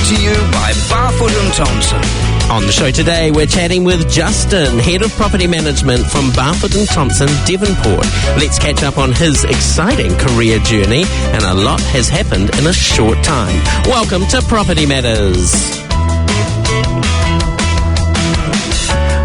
to you by Barfoot and Thompson. On the show today, we're chatting with Justin, Head of Property Management from Barfoot and Thompson, Devonport. Let's catch up on his exciting career journey, and a lot has happened in a short time. Welcome to Property Matters.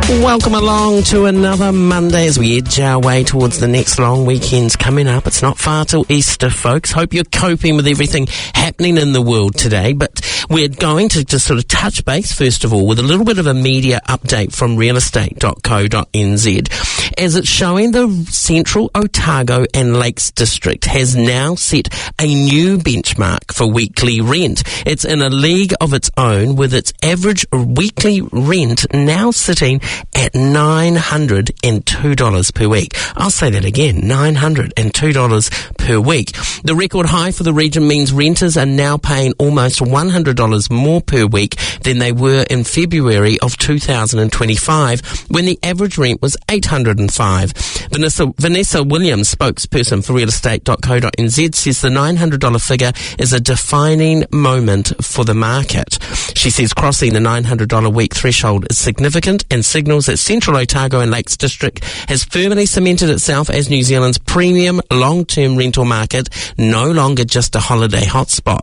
Welcome along to another Monday as we edge our way towards the next long weekend's coming up. It's not far till Easter, folks. Hope you're coping with everything happening in the world today. But we're going to just sort of touch base, first of all, with a little bit of a media update from realestate.co.nz, as it's showing the Central Otago and Lakes District has now set a new benchmark for weekly rent. It's in a league of its own, with its average weekly rent now sitting at $902 per week. I'll say that again, $902 per week. The record high for the region means renters are now paying almost $100 more per week than they were in February of 2025, when the average rent was $805. Vanessa Williams, spokesperson for realestate.co.nz, says the $900 figure is a defining moment for the market. She says crossing the $900 a week threshold is significant and signals that Central Otago and Lakes District has firmly cemented itself as New Zealand's premium long-term rental market, no longer just a holiday hotspot.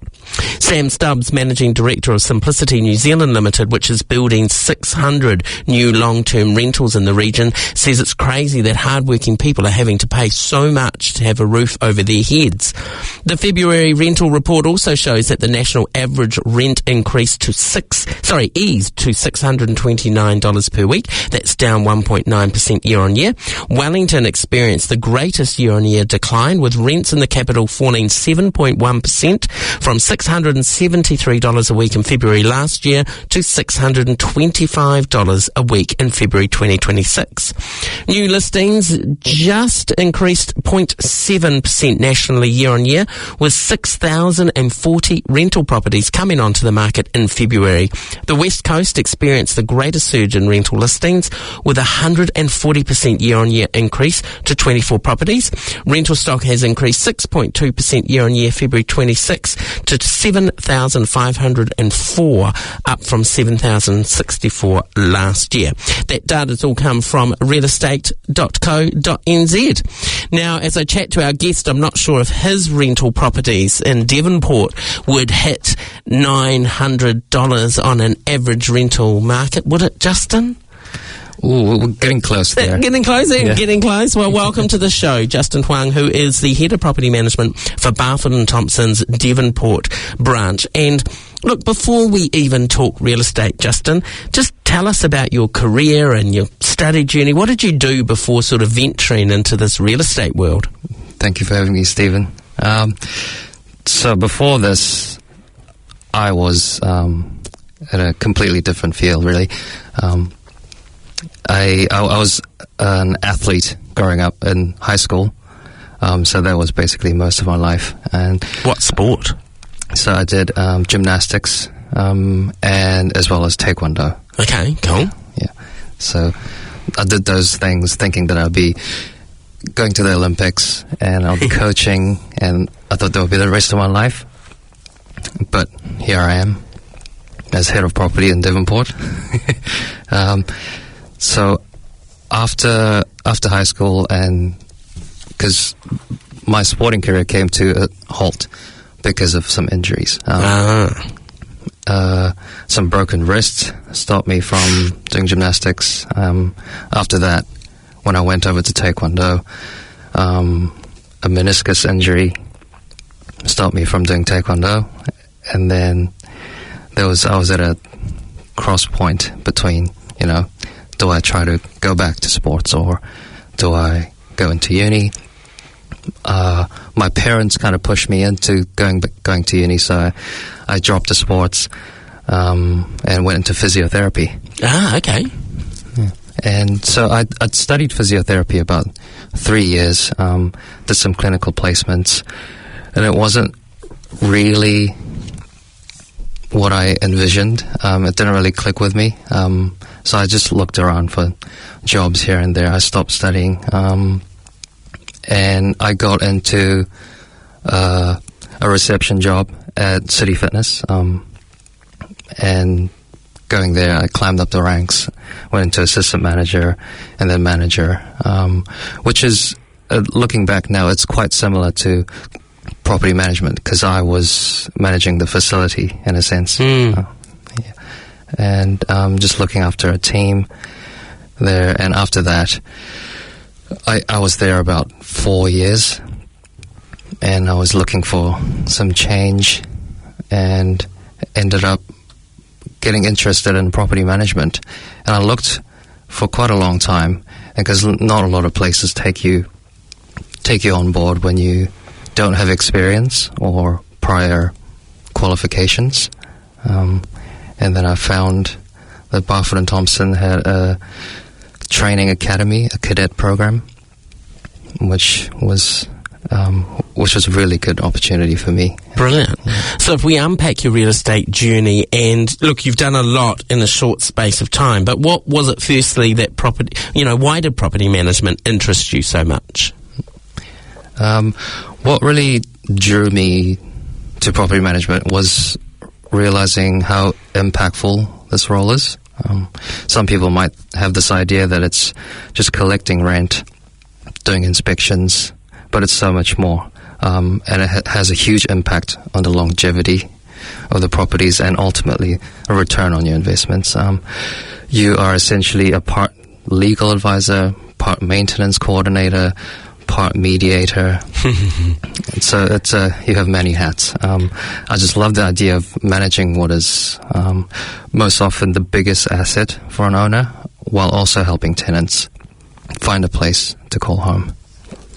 Sam Stubbs, Managing Director of Simplicity New Zealand Limited, which is building 600 new long-term rentals in the region, says it's crazy that hard-working people are having to pay so much to have a roof over their heads. The February rental report also shows that the national average rent eased to $629 per week. That's down 1.9% year on year. Wellington experienced the greatest year-on-year decline, with rents in the capital falling 7.1% from $673 a week in February last year to $625 a week in February 2026. New listings just increased 0.7% nationally year on year, with 6,040 rental properties coming onto the market in February. The West Coast experienced the greatest surge in rental listings, with a 140% year-on-year increase to 24 properties. Rental stock has increased 6.2% year-on-year February 26 to 7,504, up from 7,064 last year. That data's all come from realestate.co.nz. Now, as I chat to our guest, I'm not sure if his rental properties in Devonport would hit $900 on an average rental market. Would it, Justin? Ooh, we're getting close there. Getting close, yeah. Getting close. Well, welcome to the show, Justin Hwang, who is the Head of Property Management for Barfoot and Thompson's Devonport branch. And look, before we even talk real estate, Justin, just tell us about your career and your study journey. What did you do before sort of venturing into this real estate world? Thank you for having me, Stephen. So before this, I was in a completely different field, really. I was an athlete growing up in high school, so that was basically most of my life. And what sport? So I did gymnastics and as well as taekwondo. Okay, cool. Yeah. So I did those things thinking that I'd be going to the Olympics and I'll be coaching, and I thought that would be the rest of my life. But here I am as head of property in Devonport. So after high school, and because my sporting career came to a halt because of some injuries. Some broken wrists stopped me from doing gymnastics. After that, when I went over to taekwondo, a meniscus injury stopped me from doing taekwondo. And then I was at a cross point between, do I try to go back to sports or do I go into uni? My parents kind of pushed me into going to uni, so I dropped the sports and went into physiotherapy. Ah, okay. Yeah. And so I'd studied physiotherapy about 3 years, did some clinical placements, and it wasn't really what I envisioned. It didn't really click with me. So I just looked around for jobs here and there. I stopped studying. And I got into a reception job at City Fitness. And going there, I climbed up the ranks, went into assistant manager and then manager, which is, looking back now, it's quite similar to property management because I was managing the facility in a sense. And just looking after a team there. And after that, I was there about 4 years, and I was looking for some change and ended up getting interested in property management. And I looked for quite a long time, because not a lot of places take you on board when you don't have experience or prior qualifications. And then I found that Barfoot and Thompson had a training academy, a cadet program, which was a really good opportunity for me. Brilliant. So if we unpack your real estate journey, and look, you've done a lot in a short space of time, but what was it firstly that why did property management interest you so much? What really drew me to property management was realizing how impactful this role is. Some people might have this idea that it's just collecting rent, doing inspections, but it's so much more. And it has a huge impact on the longevity of the properties and ultimately a return on your investments. You are essentially a part legal advisor, part maintenance coordinator, part mediator. So you have many hats. I just love the idea of managing what is most often the biggest asset for an owner, while also helping tenants find a place to call home.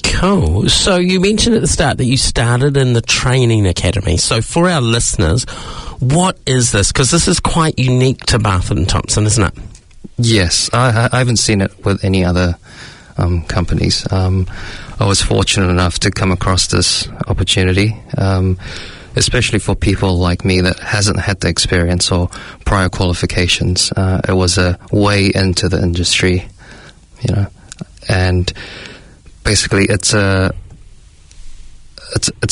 Cool. So you mentioned at the start that you started in the training academy. So for our listeners, what is this? Because this is quite unique to Barfoot and Thompson, isn't it? Yes, I haven't seen it with any other companies. I was fortunate enough to come across this opportunity, especially for people like me that hasn't had the experience or prior qualifications. It was a way into the industry, and basically it's a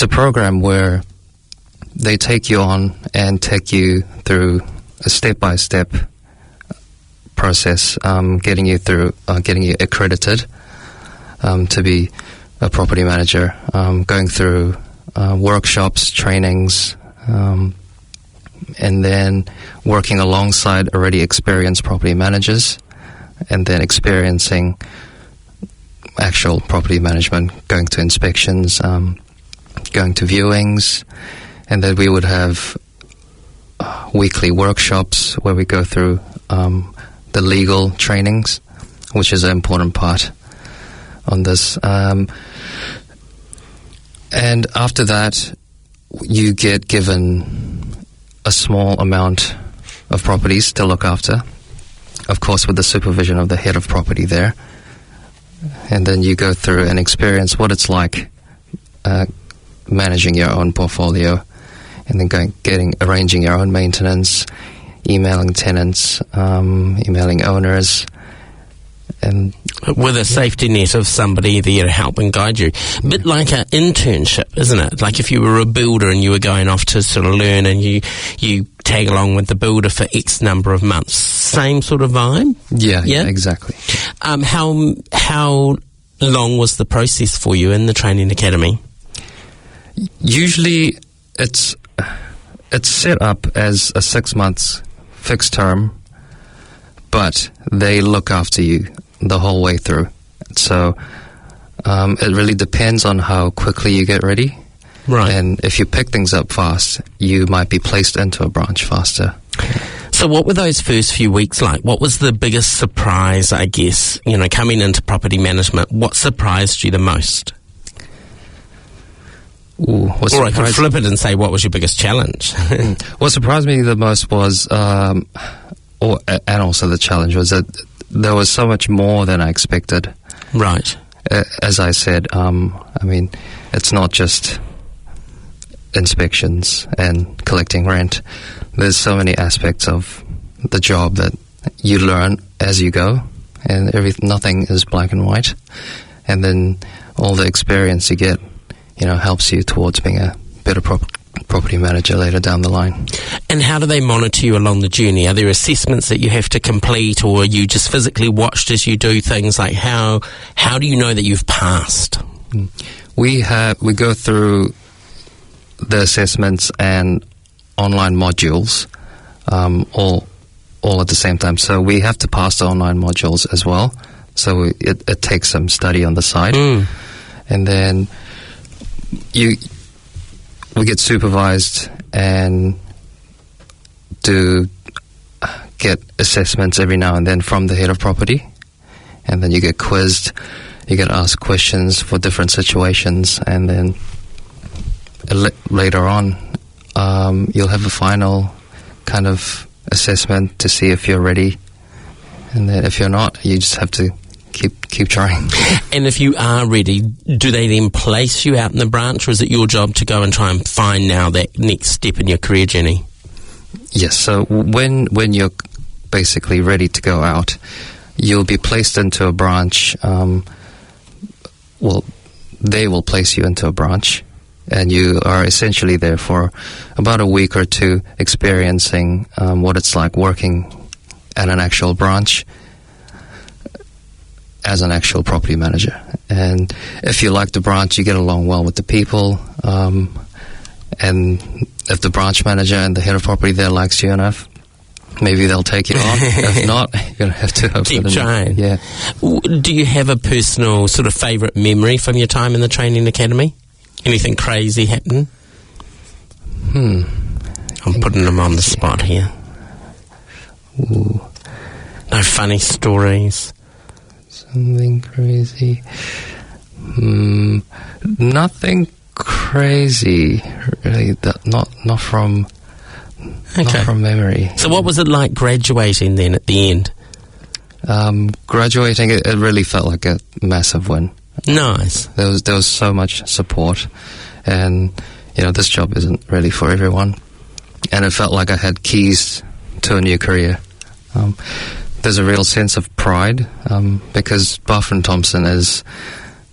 program where they take you on and take you through a step-by-step process, getting you accredited to be a property manager, going through workshops, trainings, and then working alongside already experienced property managers, and then experiencing actual property management, going to inspections, going to viewings, and then we would have weekly workshops where we go through the legal trainings, which is an important part on this. And after that, you get given a small amount of properties to look after, of course with the supervision of the head of property there. And then you go through and experience what it's like managing your own portfolio, and then arranging your own maintenance, emailing tenants, emailing owners, and with a safety net of somebody there to help and guide you. A bit like an internship, isn't it? Like if you were a builder and you were going off to sort of learn, and you tag along with the builder for X number of months. Same sort of vibe? Yeah, exactly. How long was the process for you in the training academy? Usually it's set up as a 6 months fixed term, but they look after you the whole way through. So it really depends on how quickly you get ready. Right. And if you pick things up fast, you might be placed into a branch faster. So what were those first few weeks like? What was the biggest surprise, I guess, coming into property management? What surprised you the most? Or I could flip it and say, what was your biggest challenge? What surprised me the most was, and also the challenge was that there was so much more than I expected. Right. As I said, it's not just inspections and collecting rent. There's so many aspects of the job that you learn as you go, and nothing is black and white. And then all the experience you get, helps you towards being a better property manager later down the line. And how do they monitor you along the journey? Are there assessments that you have to complete, or are you just physically watched as you do things? Like how do you know that you've passed? We go through the assessments and online modules all at the same time. So we have to pass the online modules as well. So it takes some study on the side. And then we get supervised and get assessments every now and then from the head of property. And then you get quizzed, you get asked questions for different situations, and then later on you'll have a final kind of assessment to see if you're ready. And then if you're not, you just have to keep trying. And if you are ready, do they then place you out in the branch, or is it your job to go and try and find now that next step in your career journey? Yes, so when you're basically ready to go out, you'll be placed into a branch. They will place you into a branch, and you are essentially there for about a week or two, experiencing what it's like working at an actual branch as an actual property manager. And if you like the branch, you get along well with the people, and if the branch manager and the head of property there likes you enough, maybe they'll take you on. If not, you're going to have to keep trying. Yeah. Do you have a personal sort of favourite memory from your time in the training academy? Anything crazy happen? I'm putting them on the spot here. Ooh. No funny stories? Something crazy. Nothing crazy, really. Not from memory. So what was it like graduating then at the end? Graduating, it really felt like a massive win. Nice. There was so much support, and this job isn't really for everyone, and it felt like I had keys to a new career. There's a real sense of pride because Barfoot and Thompson is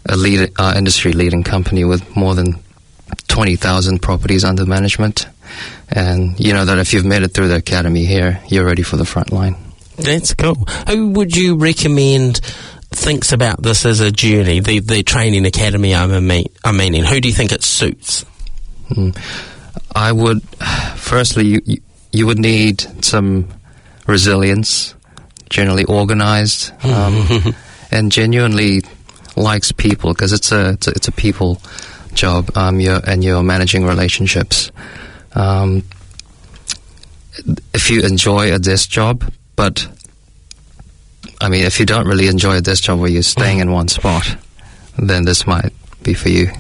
a industry-leading company with more than 20,000 properties under management, and you know that if you've made it through the academy here, you're ready for the front line. That's cool. Who would you recommend thinks about this as a journey, the training academy I'm meaning? Who do you think it suits? I would, firstly, you would need some resilience, generally organised, and genuinely likes people, because it's a people job. You're managing relationships. If you enjoy a desk job, but if you don't really enjoy a desk job where you're staying in one spot, then this might be for you.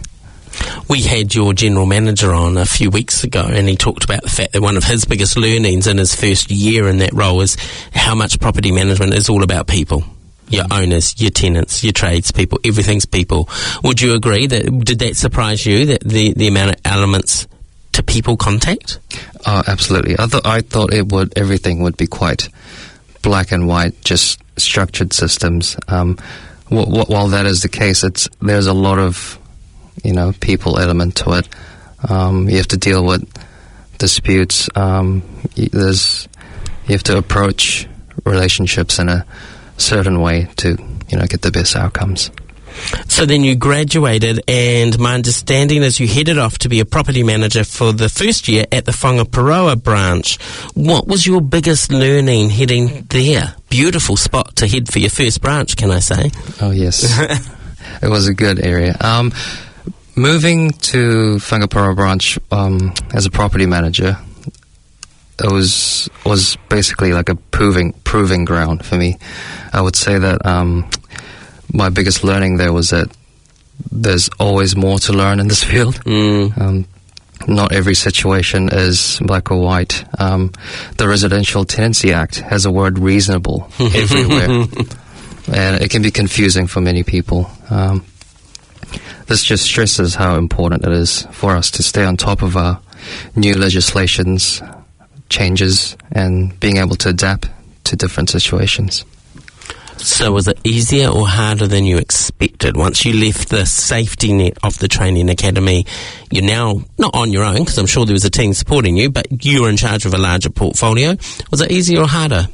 We had your general manager on a few weeks ago, and he talked about the fact that one of his biggest learnings in his first year in that role is how much property management is all about people. Your owners, your tenants, your tradespeople, everything's people. Would you agree did that surprise you, that the amount of elements to people contact? Oh, absolutely. I thought everything would be quite black and white, just structured systems. While that is the case, there's a lot of people element to it. You have to deal with disputes. You have to approach relationships in a certain way to get the best outcomes. So then you graduated, and my understanding is you headed off to be a property manager for the first year at the Whangaparoa branch. What was your biggest learning heading there? Beautiful spot to head for your first branch, can I say? Oh, yes. It was a good area. Moving to Whangaparoa branch as a property manager, it was basically like a proving ground for me. I would say that my biggest learning there was that there's always more to learn in this field. Not every situation is black or white. The Residential Tenancy Act has a word reasonable everywhere, and it can be confusing for many people. This just stresses how important it is for us to stay on top of our new legislations, changes, and being able to adapt to different situations. So was it easier or harder than you expected? Once you left the safety net of the training academy, you're now not on your own, because I'm sure there was a team supporting you, but you were in charge of a larger portfolio. Was it easier or harder?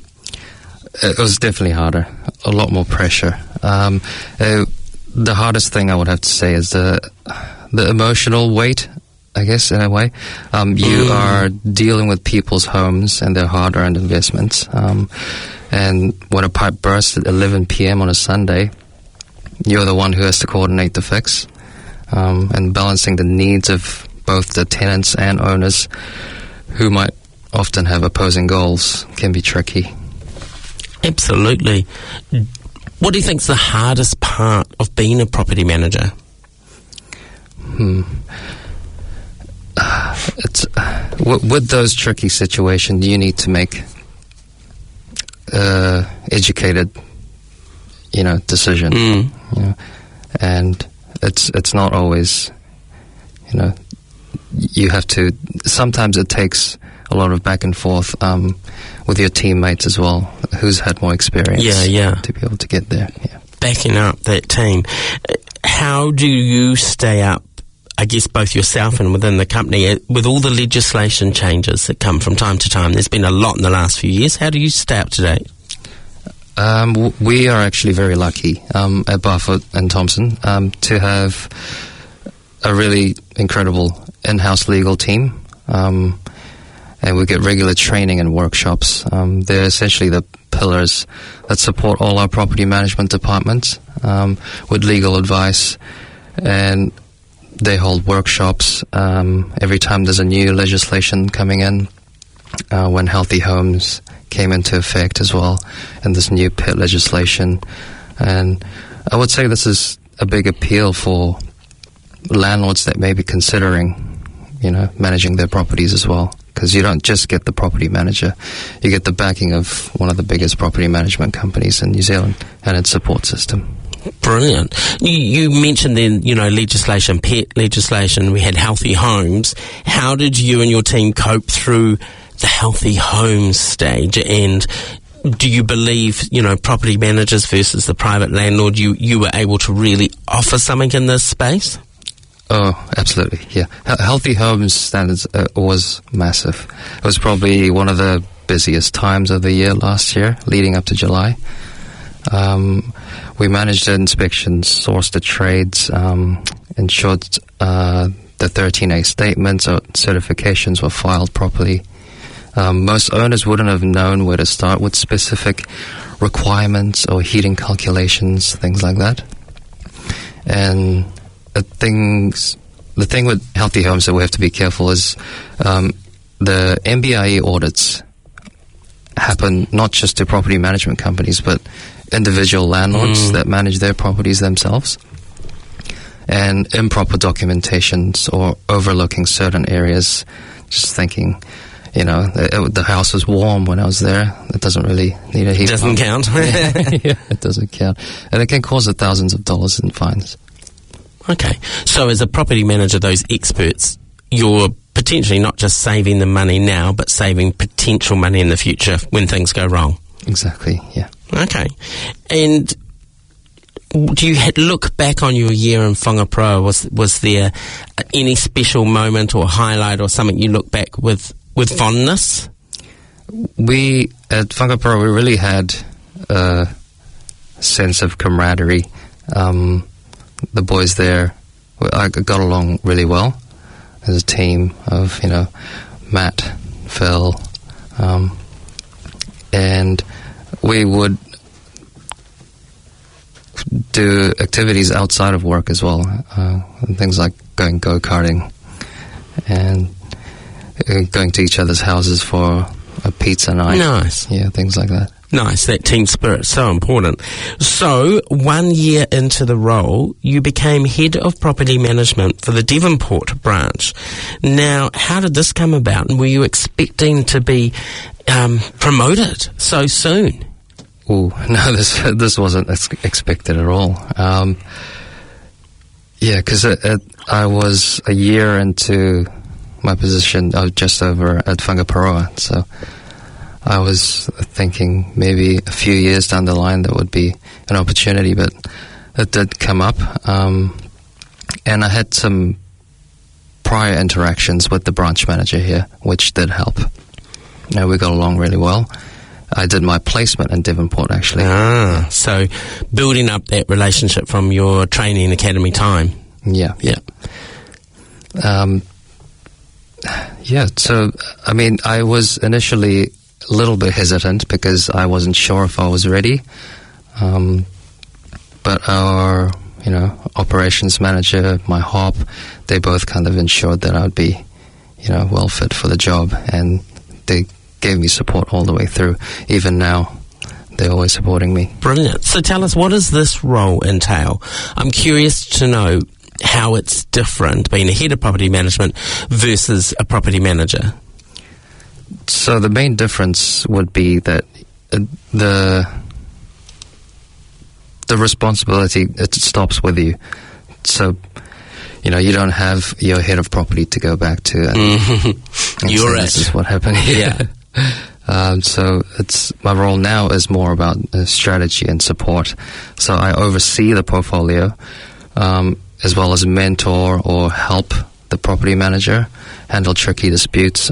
It was definitely harder. A lot more pressure. The hardest thing I would have to say is the emotional weight, I guess, in a way. You are dealing with people's homes and their hard-earned investments. And when a pipe bursts at 11 p.m. on a Sunday, you're the one who has to coordinate the fix. And balancing the needs of both the tenants and owners, who might often have opposing goals, can be tricky. Absolutely. What do you think's the hardest part of being a property manager? It's with those tricky situations, you need to make educated, decision. And it's not always, you have to. Sometimes it takes a lot of back and forth with your teammates as well, who's had more experience. To be able to get there. Yeah. Backing up that team. How do you stay up, I guess, both yourself and within the company, with all the legislation changes that come from time to time? There's been a lot in the last few years. How do you stay up to date? We are actually very lucky at Barfoot and Thompson to have a really incredible in-house legal team. And we get regular training and workshops. They're essentially the pillars that support all our property management departments with legal advice. And they hold workshops every time there's a new legislation coming in, when Healthy Homes came into effect as well, and this new PIT legislation. And I would say this is a big appeal for landlords that may be considering, managing their properties as well. Because you don't just get the property manager, you get the backing of one of the biggest property management companies in New Zealand and its support system. Brilliant. You mentioned then, legislation, PET legislation, we had Healthy Homes. How did you and your team cope through the Healthy Homes stage? And do you believe, property managers versus the private landlord, you were able to really offer something in this space? Oh, absolutely, yeah. Healthy Homes standards was massive. It was probably one of the busiest times of the year last year, leading up to July. We managed the inspections, sourced the trades, ensured the 13A statements or certifications were filed properly. Most owners wouldn't have known where to start with specific requirements or heating calculations, things like that. And the thing with Healthy Homes that we have to be careful is the MBIE audits happen not just to property management companies, but individual landlords that manage their properties themselves. And improper documentations or overlooking certain areas, just thinking, the house was warm when I was there. It doesn't really need a heat pump. Doesn't count. Yeah, it doesn't count. And it can cause thousands of dollars in fines. Okay. So as a property manager, those experts, you're potentially not just saving the money now, but saving potential money in the future when things go wrong. Exactly, yeah. Okay. And do you look back on your year in Whangaparo? Was there any special moment or highlight or something you look back with fondness? We, at Whangaparo, we really had a sense of camaraderie. The boys there, I got along really well as a team of, Matt, Phil, and we would do activities outside of work as well, things like going go-karting and going to each other's houses for a pizza night. Nice. Yeah, things like that. Nice, that team spirit, so important. So, 1 year into the role, you became head of property management for the Devonport branch. Now, how did this come about, and were you expecting to be promoted so soon? Oh, no, this wasn't expected at all. Because I was a year into my position, just over at Whangaparo, so I was thinking maybe a few years down the line that would be an opportunity, but it did come up. And I had some prior interactions with the branch manager here, which did help. We got along really well. I did my placement in Devonport, actually. So building up that relationship from your training academy time. Yeah. So, I mean, I was initially a little bit hesitant because I wasn't sure if I was ready. But our, operations manager, my hop, they both kind of ensured that I would be, well fit for the job. And they gave me support all the way through. Even now, they're always supporting me. Brilliant. So tell us, what does this role entail? I'm curious to know how it's different being a head of property management versus a property manager. So the main difference would be that the responsibility, it stops with you. So, you don't have your head of property to go back to. And You're this is what happened here. Yeah. So my role now is more about strategy and support. So I oversee the portfolio, as well as mentor or help the property manager handle tricky disputes,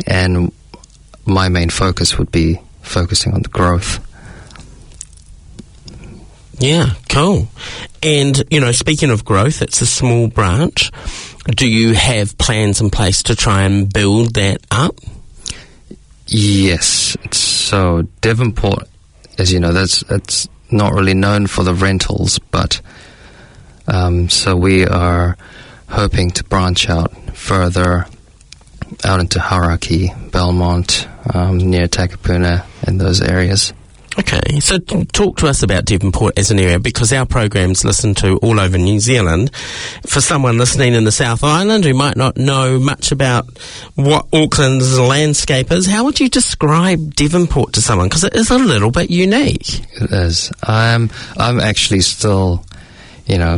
and my main focus would be focusing on the growth. Yeah, cool. And, speaking of growth, it's a small branch. Do you have plans in place to try and build that up? Yes. So Devonport, as you know, it's not really known for the rentals, but so we are hoping to branch out further out into Hauraki, Belmont, near Takapuna, and those areas. Okay, so talk to us about Devonport as an area, because our program's listened to all over New Zealand. For someone listening in the South Island who might not know much about what Auckland's landscape is, how would you describe Devonport to someone? Because it is a little bit unique. It is. I'm actually still,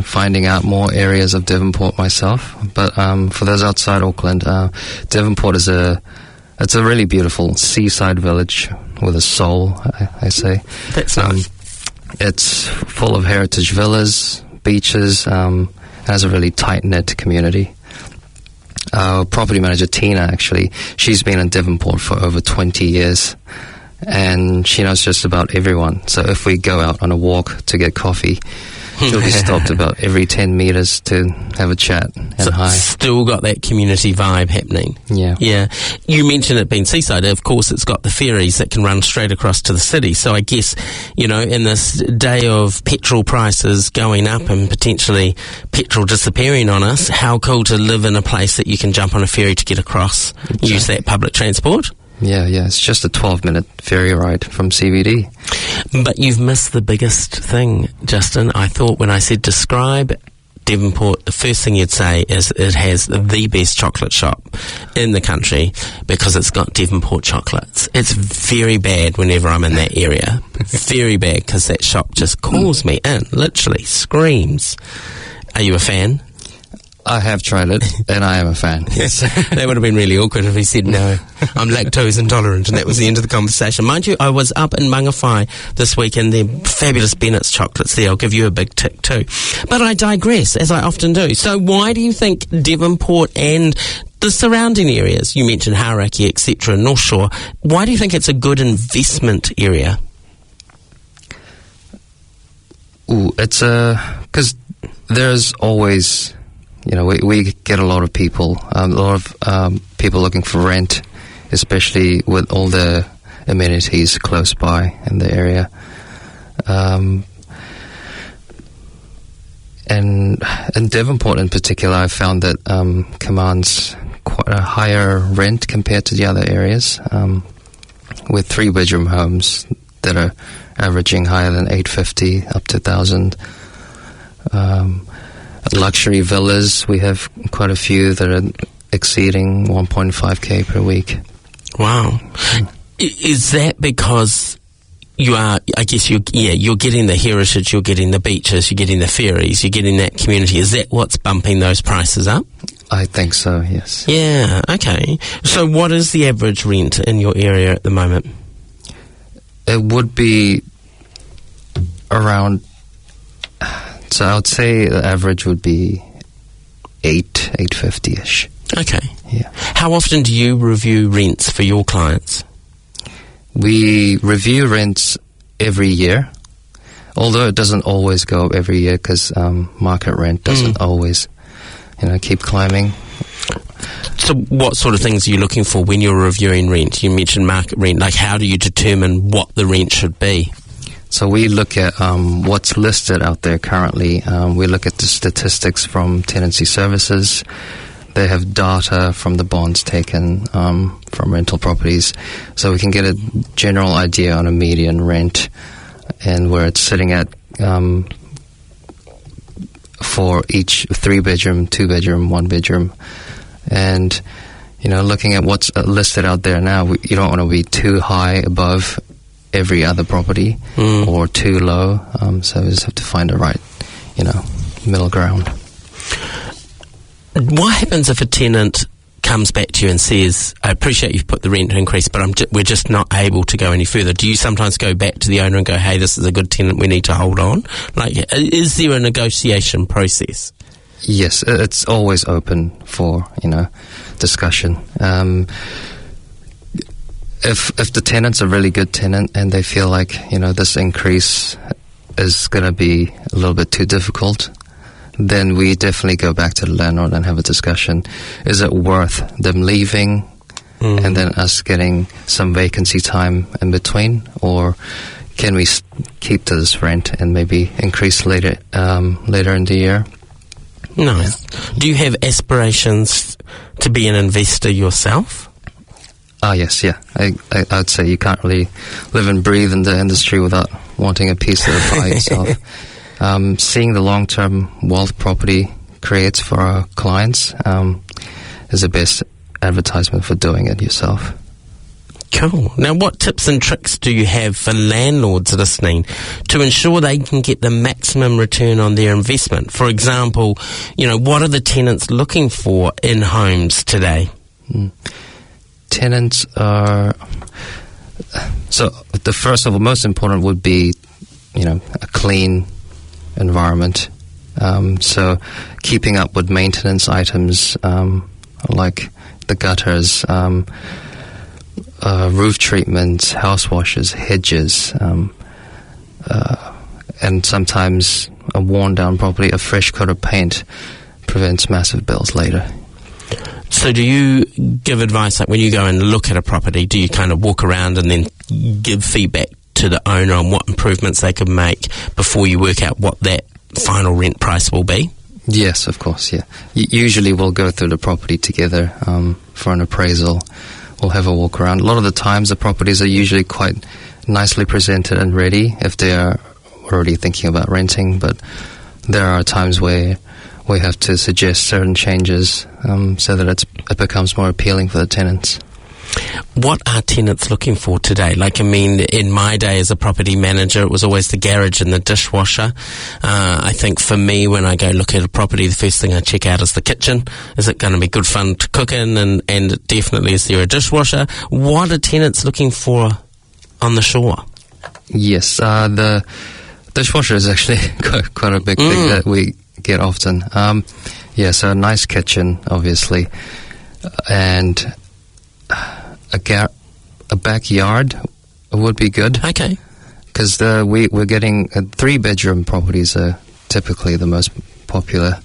finding out more areas of Devonport myself. But for those outside Auckland, Devonport is it's a really beautiful seaside village with a soul, I say. That's nice. It's full of heritage villas, beaches, has a really tight-knit community. Our property manager, Tina, actually, she's been in Devonport for over 20 years, and she knows just about everyone. So if we go out on a walk to get coffee, she'll be stopped about every 10 metres to have a chat and hi. Still got that community vibe happening. Yeah. You mentioned it being seaside. Of course, it's got the ferries that can run straight across to the city. So I guess, in this day of petrol prices going up and potentially petrol disappearing on us, how cool to live in a place that you can jump on a ferry to get across, exactly. Use that public transport. Yeah, it's just a 12-minute ferry ride from CBD. But you've missed the biggest thing, Justin. I thought when I said describe Devonport, the first thing you'd say is it has the best chocolate shop in the country because it's got Devonport chocolates. It's very bad whenever I'm in that area. Very bad, because that shop just calls me in, literally screams. Are you a fan? I have tried it, and I am a fan. Yes. That would have been really awkward if he said no. I'm lactose intolerant, and that was the end of the conversation. Mind you, I was up in Mangawhai this week, and the fabulous Bennett's chocolates there. I'll give you a big tick too. But I digress, as I often do. So why do you think Devonport and the surrounding areas, you mentioned Hauraki, etc., North Shore, why do you think it's a good investment area? It's because there's always... we get a lot of people, people looking for rent, especially with all the amenities close by in the area. And in Devonport in particular, I found that commands quite a higher rent compared to the other areas, with 3-bedroom homes that are averaging higher than $850 up to $1,000. Luxury villas, we have quite a few that are exceeding 1.5k per week. Wow. Is that because you are, I guess you're getting the heritage, you're getting the beaches, you're getting the ferries, you're getting that community? Is that what's bumping those prices up? I think so, yes. Yeah, okay. So what is the average rent in your area at the moment? It would be around, so I would say the average would be $850-ish. Okay. Yeah. How often do you review rents for your clients? We review rents every year, although it doesn't always go up every year because market rent doesn't always, keep climbing. So what sort of things are you looking for when you're reviewing rent? You mentioned market rent. Like, how do you determine what the rent should be? So we look at what's listed out there currently. We look at the statistics from tenancy services. They have data from the bonds taken from rental properties. So we can get a general idea on a median rent and where it's sitting at for each 3-bedroom, 2-bedroom, 1-bedroom. And, looking at what's listed out there now, you don't want to be too high above every other property or too low. So we just have to find the right, middle ground. What happens if a tenant comes back to you and says, I appreciate you've put the rent increase, but we're just not able to go any further? Do you sometimes go back to the owner and go, hey, this is a good tenant, we need to hold on? Like, is there a negotiation process? Yes, it's always open for, discussion. If the tenant's a really good tenant and they feel like, this increase is going to be a little bit too difficult, then we definitely go back to the landlord and have a discussion. Is it worth them leaving and then us getting some vacancy time in between? Or can we keep to this rent and maybe increase later in the year? Nice. Yeah. Do you have aspirations to be an investor yourself? Yes, yeah. I'd say you can't really live and breathe in the industry without wanting a piece of the pie yourself. Seeing the long-term wealth property creates for our clients is the best advertisement for doing it yourself. Cool. Now, what tips and tricks do you have for landlords listening to ensure they can get the maximum return on their investment? For example, what are the tenants looking for in homes today? Tenants are... So, the first of all, most important would be, a clean environment. So, keeping up with maintenance items like the gutters, roof treatments, house washes, hedges, and sometimes a worn-down property, a fresh coat of paint prevents massive bills later. So do you give advice, like when you go and look at a property, do you kind of walk around and then give feedback to the owner on what improvements they could make before you work out what that final rent price will be? Yes, of course, yeah. Usually we'll go through the property together for an appraisal. We'll have a walk around. A lot of the times the properties are usually quite nicely presented and ready if they are already thinking about renting, but there are times where we have to suggest certain changes so that it becomes more appealing for the tenants. What are tenants looking for today? Like, I mean, in my day as a property manager, it was always the garage and the dishwasher. I think for me, when I go look at a property, the first thing I check out is the kitchen. Is it going to be good fun to cook in? And definitely, is there a dishwasher? What are tenants looking for on the shore? Yes, the dishwasher is actually quite a big thing that we get often. So a nice kitchen, obviously, and a backyard would be good. Okay. Because we're getting 3-bedroom properties are typically the most popular,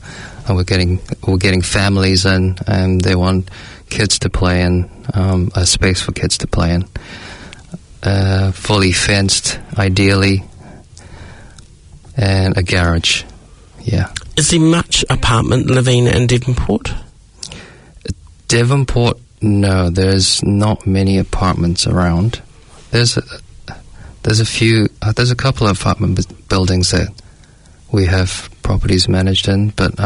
and we're getting families in, and they want kids to play in, a space for kids to play in, fully fenced, ideally, and a garage. Yeah. Is there much apartment living in Devonport? Devonport, no, there's not many apartments around. There's a couple of apartment buildings that we have properties managed in, but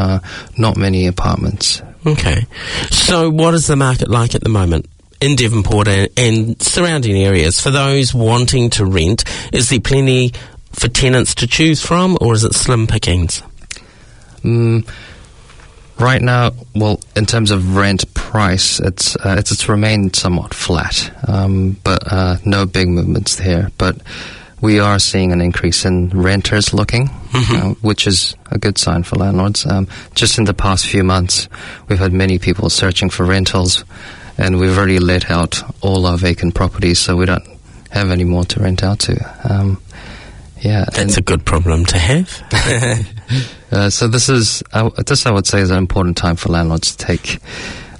not many apartments. Okay. So what is the market like at the moment in Devonport and surrounding areas? For those wanting to rent, is there plenty for tenants to choose from, or is it slim pickings? Right now, well, in terms of rent price, it's remained somewhat flat, but no big movements there. But we are seeing an increase in renters looking, which is a good sign for landlords. Just in the past few months, we've had many people searching for rentals, and we've already let out all our vacant properties, so we don't have any more to rent out to. That's a good problem to have. So this I would say is an important time for landlords to take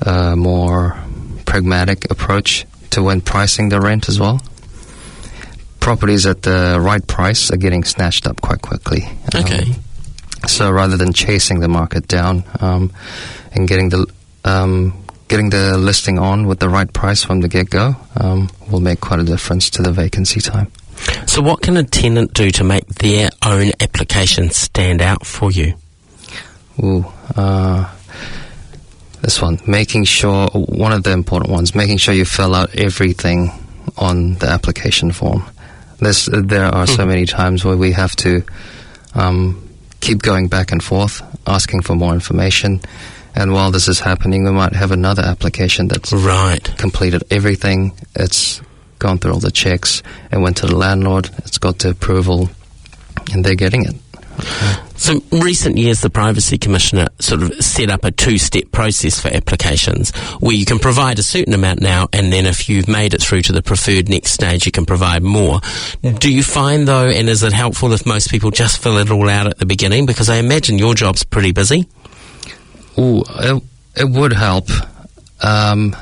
a more pragmatic approach to when pricing their rent as well. Properties at the right price are getting snatched up quite quickly. Okay. So rather than chasing the market down and getting the listing on with the right price from the get-go will make quite a difference to the vacancy time. So what can a tenant do to make their own application stand out for you? This one, one of the important ones, making sure you fill out everything on the application form. There are so many times where we have to keep going back and forth, asking for more information. And while this is happening, we might have another application that's completed everything. It's gone through all the checks and went to the landlord. It's got the approval, and they're getting it. So recent years, the Privacy Commissioner sort of set up a two-step process for applications where you can provide a certain amount now, and then if you've made it through to the preferred next stage, you can provide more. Do you find, though, and is it helpful if most people just fill it all out at the beginning? Because I imagine your job's pretty busy. It would help, but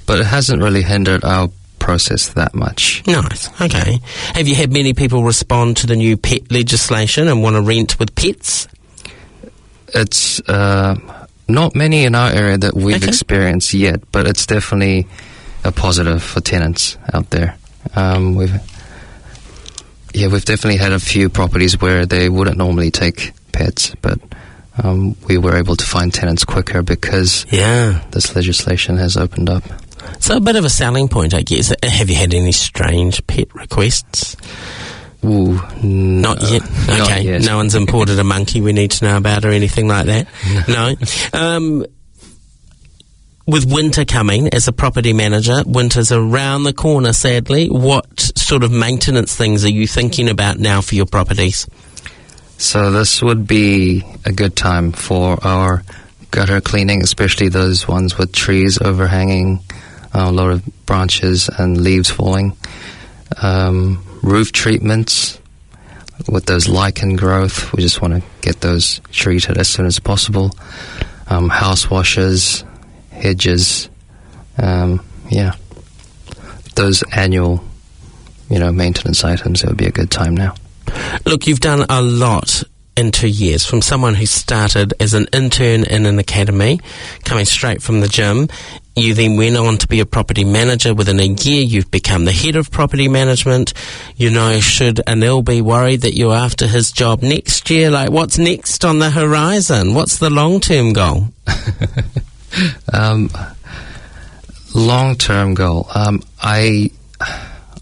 it hasn't really hindered our process that much. Nice. Okay. Have you had many people respond to the new pet legislation and want to rent with pets? It's not many in our area that we've experienced yet, but it's definitely a positive for tenants out there. We've definitely had a few properties where they wouldn't normally take pets, but we were able to find tenants quicker because this legislation has opened up. So a bit of a selling point, I guess. Have you had any strange pet requests? Not yet. Okay, not yet. No one's imported a monkey we need to know about or anything like that? No. With winter coming, as a property manager, winter's around the corner, sadly. What sort of maintenance things are you thinking about now for your properties? So this would be a good time for our gutter cleaning, especially those ones with trees overhanging, a lot of branches and leaves falling. Roof treatments with those lichen growth, we just want to get those treated as soon as possible. House washes, hedges, those annual, maintenance items. It would be a good time now. Look, you've done a lot in 2 years, from someone who started as an intern in an academy, coming straight from the gym. You then went on to be a property manager. Within a year, you've become the head of property management. Should Anil be worried that you're after his job next year? Like, what's next on the horizon? What's the long-term goal? Long-term goal. I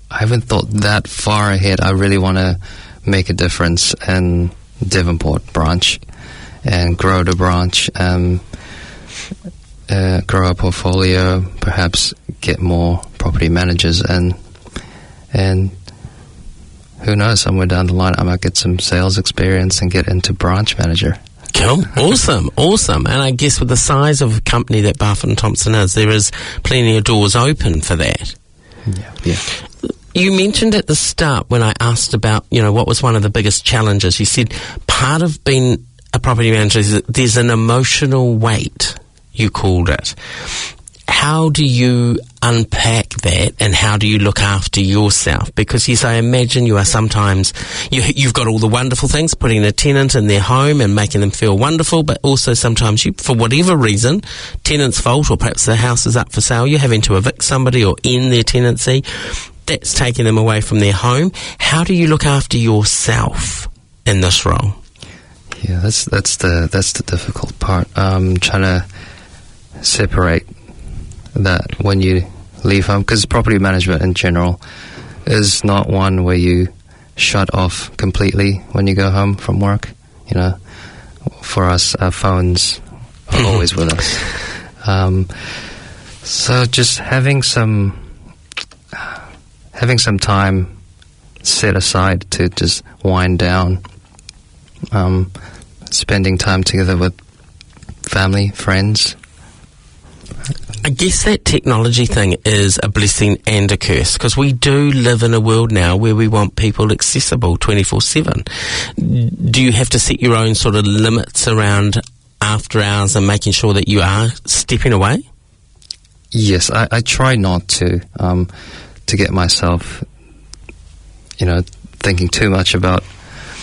haven't thought that far ahead. I really want to make a difference in Devonport branch and grow the branch, grow our portfolio, perhaps get more property managers, and who knows, somewhere down the line I might get some sales experience and get into branch manager. Cool. Awesome. And I guess with the size of company that Barfoot and Thompson is, there is plenty of doors open for that. Yeah. You mentioned at the start when I asked about, what was one of the biggest challenges, you said part of being a property manager is that there's an emotional weight, you called it. How do you unpack that, and how do you look after yourself? Because, yes, I imagine you are sometimes, you've got all the wonderful things, putting a tenant in their home and making them feel wonderful, but also sometimes you, for whatever reason, tenant's fault, or perhaps the house is up for sale, you're having to evict somebody or end their tenancy. That's taking them away from their home. How do you look after yourself in this role? Yeah, that's the difficult part. Trying to separate that when you leave home, because property management in general is not one where you shut off completely when you go home from work. For us, our phones are always with us. So just having some time set aside to just wind down, spending time together with family, friends. I guess that technology thing is a blessing and a curse, because we do live in a world now where we want people accessible 24/7. Do you have to set your own sort of limits around after hours and making sure that you are stepping away? Yes, I try not to get myself, thinking too much about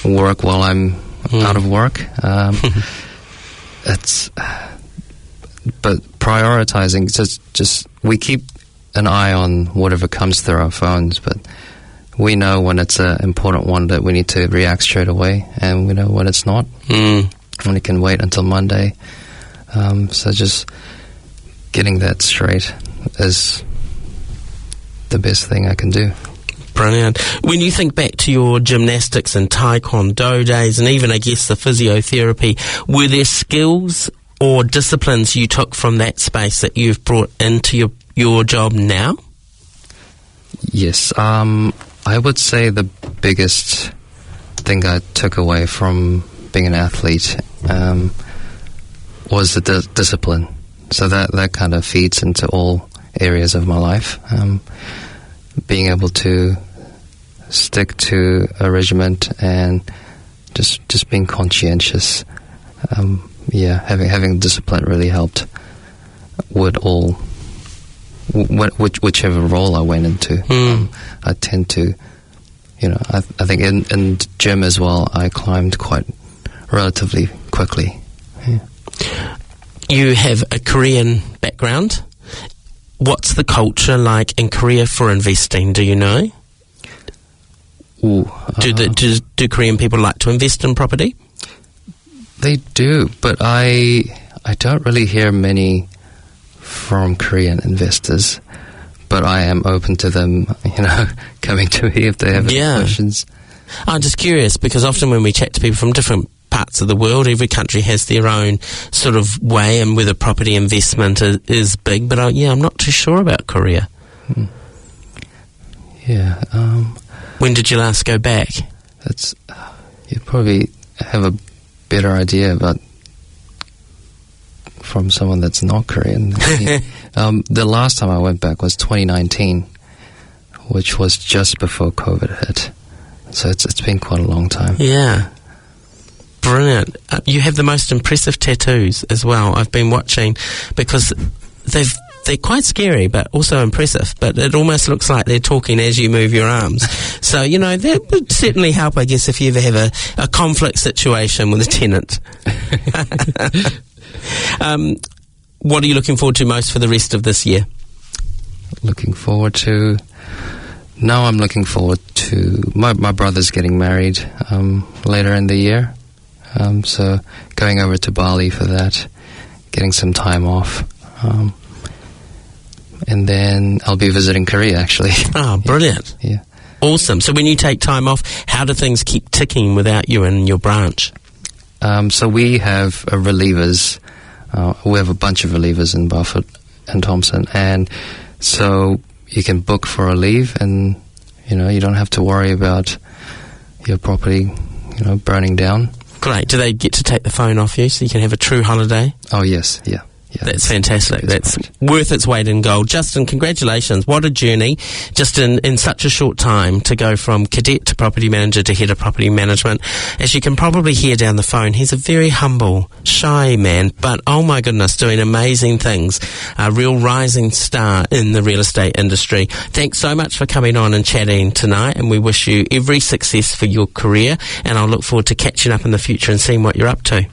work while I'm out of work. But prioritizing, just we keep an eye on whatever comes through our phones, but we know when it's an important one that we need to react straight away, and we know when it's not, when it can wait until Monday. So just getting that straight is the best thing I can do. Brilliant. When you think back to your gymnastics and taekwondo days, and even, I guess, the physiotherapy, were there skills or disciplines you took from that space that you've brought into your job now? Yes. I would say the biggest thing I took away from being an athlete was the discipline. So that kind of feeds into all areas of my life. Being able to stick to a regiment and just being conscientious. Having discipline really helped with whichever role I went into. I tend to, I think in gym as well, I climbed quite relatively quickly. Yeah. You have a Korean background. What's the culture like in Korea for investing? Do you know? Do Korean people like to invest in property? They do, but I don't really hear many from Korean investors. But I am open to them, coming to me if they have any questions. I'm just curious, because often when we chat to people from different parts of the world, every country has their own sort of way and whether property investment is big. But I'm not too sure about Korea. Yeah. When did you last go back? You probably have a better idea about from someone that's not Korean. The last time I went back was 2019, which was just before COVID hit. So it's been quite a long time. Yeah. Brilliant. You have the most impressive tattoos as well. I've been watching, because they're quite scary but also impressive, but it almost looks like they're talking as you move your arms. So, that would certainly help, I guess, if you ever have a conflict situation with a tenant. What are you looking forward to most for the rest of this year? I'm looking forward to my brother's getting married later in the year. So going over to Bali for that, getting some time off. And then I'll be visiting Korea, actually. Oh, brilliant. Yeah. Awesome. So when you take time off, how do things keep ticking without you and your branch? So we have relievers. We have a bunch of relievers in Barfoot and Thompson. And so you can book for a leave, and, you don't have to worry about your property, burning down. Great. Do they get to take the phone off you so you can have a true holiday? Oh, yes. Yeah. That's fantastic. That's worth its weight in gold. Justin, congratulations. What a journey, just in such a short time, to go from cadet to property manager to head of property management. As you can probably hear down the phone, he's a very humble, shy man, but oh my goodness, doing amazing things. A real rising star in the real estate industry. Thanks so much for coming on and chatting tonight, and we wish you every success for your career, and I'll look forward to catching up in the future and seeing what you're up to.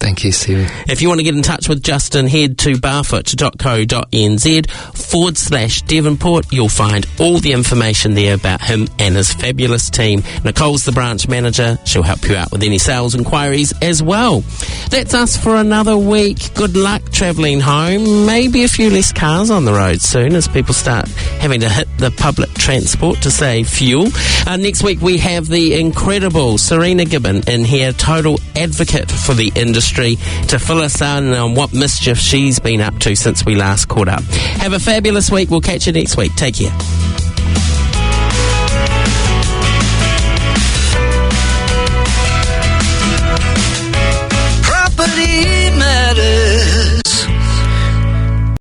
Thank you, Stevie. If you want to get in touch with Justin, head to barfoot.co.nz/Devonport. You'll find all the information there about him and his fabulous team. Nicole's the branch manager. She'll help you out with any sales inquiries as well. That's us for another week. Good luck travelling home. Maybe a few less cars on the road soon as people start having to hit the public transport to save fuel. Next week we have the incredible Serena Gibbon in here, total advocate for the industry. history to fill us in on what mischief she's been up to since we last caught up. Have a fabulous week. We'll catch you next week. Take care.